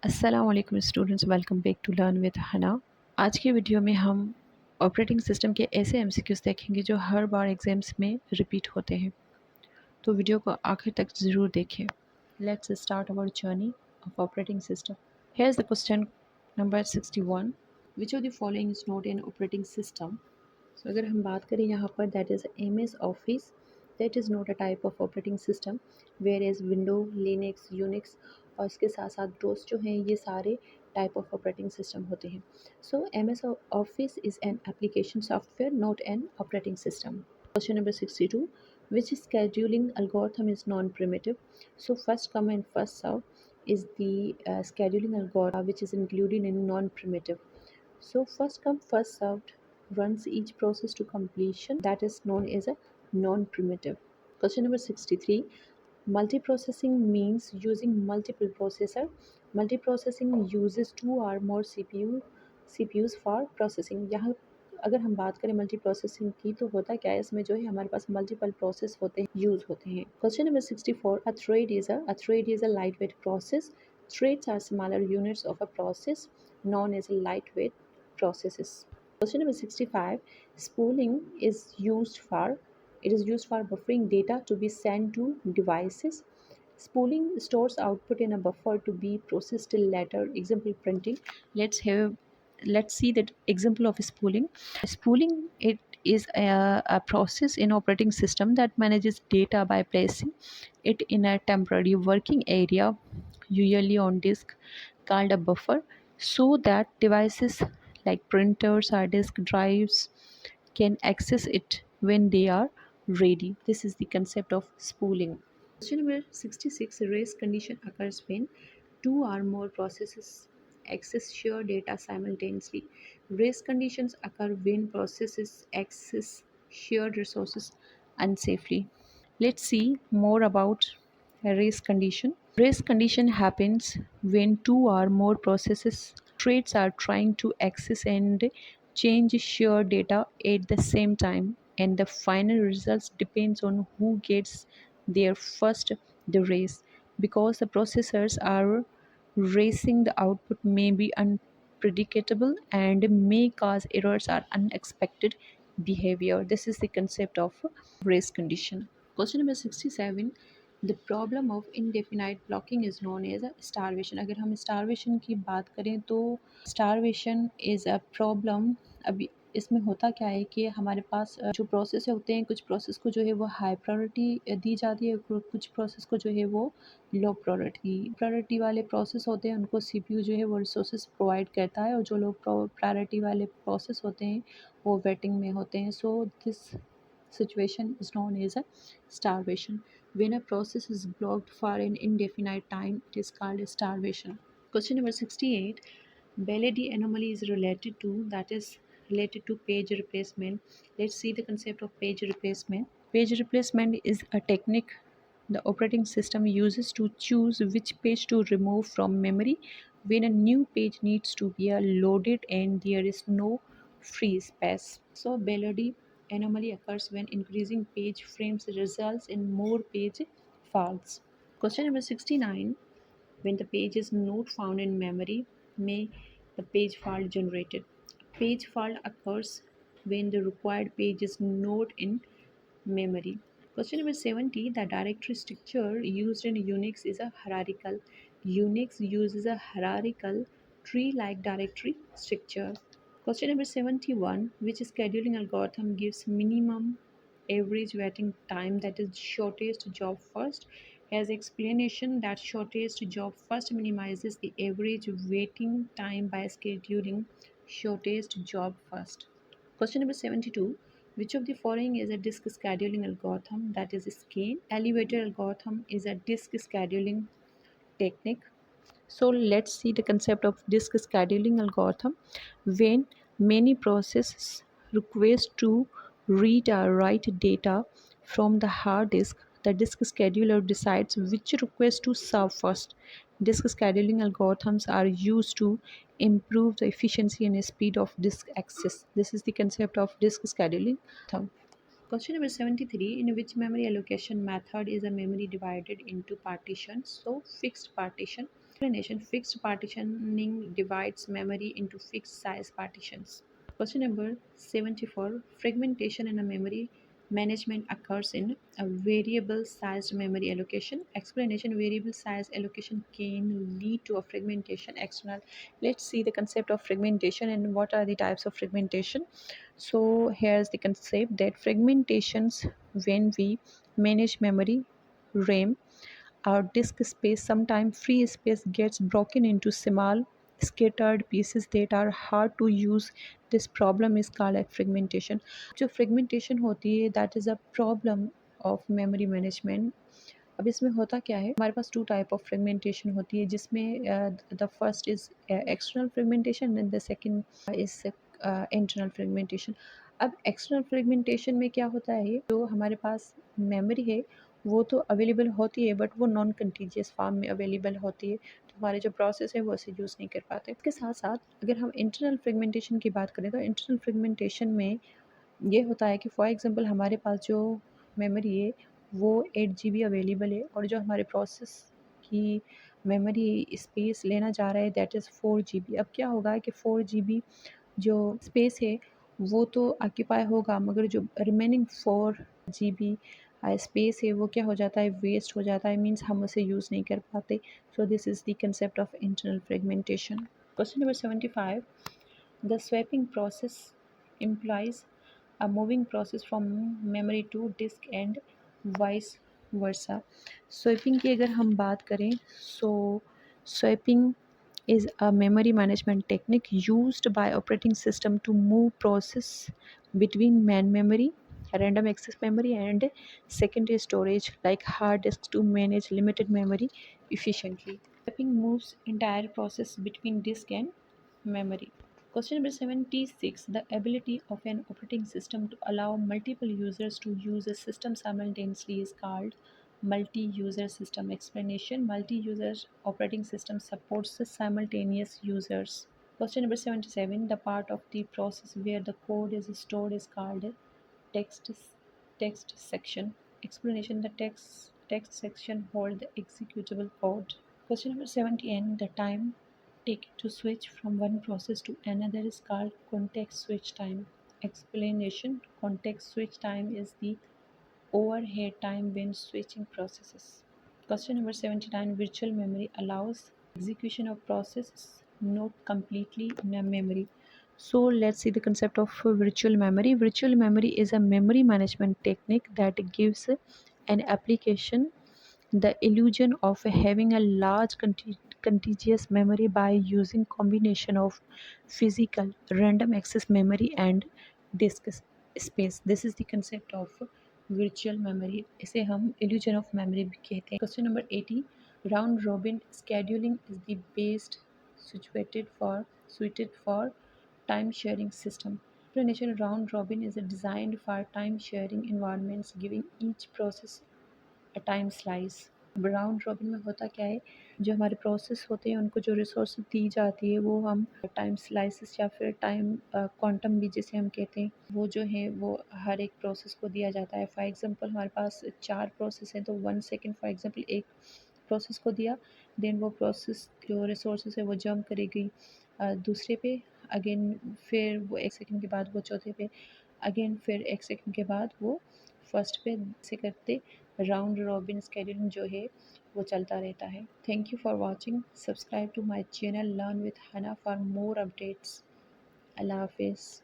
अस्सलाम वालेकुम students, welcome back to learn with Hana. आज की वीडियो में हम ऑपरेटिंग सिस्टम के ऐसे एमसीक्यूज देखेंगे जो हर बार एग्जाम्स में रिपीट होते हैं। तो वीडियो को आखिर तक ज़रूर देखें। Let's start our journey of operating system. Here is the question number 61। Which of the following is not an operating system. So अगर हम बात करें यहाँ पर, that is M S office, that is not a type of operating system. Whereas window, Linux, Unix और इसके साथ साथ डोस जो हैं, ये सारे टाइप ऑफ ऑपरेटिंग सिस्टम होते हैं। So M S office is an application software, not an operating system. Question number 62. Which scheduling algorithm is non-primitive? So first come and first serve is the scheduling algorithm which is included in non-primitive. So first come first served runs each process to completion, that is known as a non-primitive. Question number 63. Multiprocessing means using multiple processor. Multiprocessing uses two or more CPUs for processing. यहाँ अगर हम बात करें multi processing की, तो होता क्या है, इसमें जो है हमारे पास मल्टीपल प्रोसेस होते हैं, यूज होते हैं। Question number 64. A thread is a lightweight process. Threads are smaller units of a process known as lightweight processes. Question number 65. Spooling is used for buffering data to be sent to devices. Spooling stores output in a buffer to be processed till later. Example printing. Let's see that example of spooling. Spooling, it is a process in operating system that manages data by placing it in a temporary working area, usually on disk, called a buffer, so that devices like printers or disk drives can access it when they are ready. This is the concept of spooling. Question number 66. Race condition occurs when two or more processes access shared data simultaneously. Race conditions occur when processes access shared resources unsafely. Let's see more about a race condition. Race condition happens when two or more processes threads are trying to access and change shared data at the same time, and the final results depends on who gets there first. The race, because the processors are racing, the output may be unpredictable and may cause errors or unexpected behavior. This is the concept of race condition. Question number 67. The problem of indefinite blocking is known as starvation. अगर हम starvation की बात करें, तो starvation is a problem. अभी इसमें होता क्या है कि हमारे पास जो प्रोसेस होते हैं, कुछ प्रोसेस को जो है वो हाई प्रायोरिटी दी जाती है, कुछ प्रोसेस को जो है वो लो प्रायोरिटी वाले प्रोसेस होते हैं, उनको सीपीयू जो है वो रिसोर्सेज प्रोवाइड करता है, और जो लो प्रायोरिटी वाले प्रोसेस होते हैं वो वेटिंग में होते हैं. So this situation is known as a starvation. When a process is blocked for an indefinite time, it is called starvation. Question number 68. Beledi anomaly is related to, that is related to page replacement. Let's see the concept of page replacement. Page replacement is a technique the operating system uses to choose which page to remove from memory when a new page needs to be loaded and there is no free space. So, Belody anomaly occurs when increasing page frames results in more page faults. Question number 69. When the page is not found in memory, may the page fault generated. Page fault occurs when the required page is not in memory. Question number 70. The directory structure used in Unix is a hierarchical. Unix uses a hierarchical tree-like directory structure. Question number 71. Which scheduling algorithm gives minimum average waiting time, that is shortest job first? As explanation, that shortest job first minimizes the average waiting time by scheduling shortest job first. Question number 72. Which of the following is a disk scheduling algorithm? That is SCAN. Elevator algorithm is a disk scheduling technique. So let's see the concept of disk scheduling algorithm. When many processes request to read or write data from the hard disk, the disk scheduler decides which request to serve first. Disk scheduling algorithms are used to improve the efficiency and speed of disk access. This is the concept of disk scheduling. Question number 73. In which memory allocation method is a memory divided into partitions? So, fixed partition. Explanation: fixed partitioning divides memory into fixed size partitions. Question number 74. Fragmentation in a memory management occurs in a variable sized memory allocation. Explanation: variable size allocation can lead to a fragmentation. External. Let's see the concept of fragmentation and what are the types of fragmentation. So here's the concept that fragmentations, when we manage memory RAM, our disk space, sometimes free space, gets broken into small scattered pieces that are hard to use. This problem is called as fragmentation. जो fragmentation होती है, that is a problem of memory management. अब इसमें होता क्या है, हमारे पास to type of fragmentation होती है, जिसमें the first is external fragmentation and the second is internal fragmentation. अब एक्सटर्नल फ्रेगमेंटेशन में क्या होता है, जो हमारे पास मेमोरी है वो तो अवेलेबल होती है, बट वो नॉन कंटीजियस फॉर्म में अवेलेबल होती है, तो हमारे जो प्रोसेस है वो इसे यूज़ नहीं कर पाते. इसके साथ साथ अगर हम इंटरनल फ्रेगमेंटेशन की बात करें, तो इंटरनल फ्रेगमेंटेशन में ये होता है कि फॉर एग्जांपल हमारे पास जो मेमोरी है वो 8 GB अवेलेबल है, और जो हमारे प्रोसेस की मेमोरी स्पेस लेना चाह रहा है दैट इज़ 4 GB. अब क्या होगा कि 4 GB जो स्पेस है वो तो ऑक्यूपाई होगा, मगर जो रिमेनिंग 4 GB स्पेस है वो क्या हो जाता है, वेस्ट हो जाता है, मीन्स हम उसे यूज़ नहीं कर पाते. So this is the concept of internal fragmentation. Question number 75. The swapping process implies a moving process from memory to disk and vice versa. Swapping की अगर हम बात करें, so swapping is a memory management technique used by operating system to move process between main memory, random access memory, and secondary storage like hard disks to manage limited memory efficiently. Swapping moves entire process between disk and memory. Question number 76. The ability of an operating system to allow multiple users to use a system simultaneously is called multi-user system. Explanation: multi-user operating system supports the simultaneous users. Question number 77. The part of the process where the code is stored is called text text section. Explanation: the text section hold the executable code. Question number 70. The time taken to switch from one process to another is called context switch time. Explanation: context switch time is the overhead time when switching processes. Question number 79. Virtual memory allows execution of processes not completely in a memory. So let's see the concept of virtual memory. Virtual memory is a memory management technique that gives an application the illusion of having a large contiguous memory by using combination of physical random access memory and disk space. This is the concept of virtual memory. इसे हम illusion of memory भी कहते हैं. Question number 80. Round robin scheduling is the best suited for time sharing system. Explanation: round robin is designed for time sharing environments, giving each process time slice. Round robin में होता क्या है, जो हमारे process होते हैं उनको जो रिसोर्स दी जाती है वो हम टाइम स्लाइसिस या फिर टाइम क्वांटम भी जिसे हम कहते हैं, वो जो है वो हर एक प्रोसेस को दिया जाता है. फॉर एग्जांपल हमारे पास 4 प्रोसेस हैं, तो 1 सेकेंड फॉर एग्जांपल एक प्रोसेस को दिया, देन वो प्रोसेस जो रिसोर्स है वो जंप करेगी दूसरे पे, अगेन फिर वो 1 सेकेंड के बाद वो चौथे पे, अगेन फिर 1 सेकेंड के बाद वो फर्स्ट पे, से करते राउंड रॉबिन स्केड्यूलिंग जो है वो चलता रहता है. Thank you for watching. Subscribe to my channel learn with Hana for more updates. अल्लाह हाफिज़.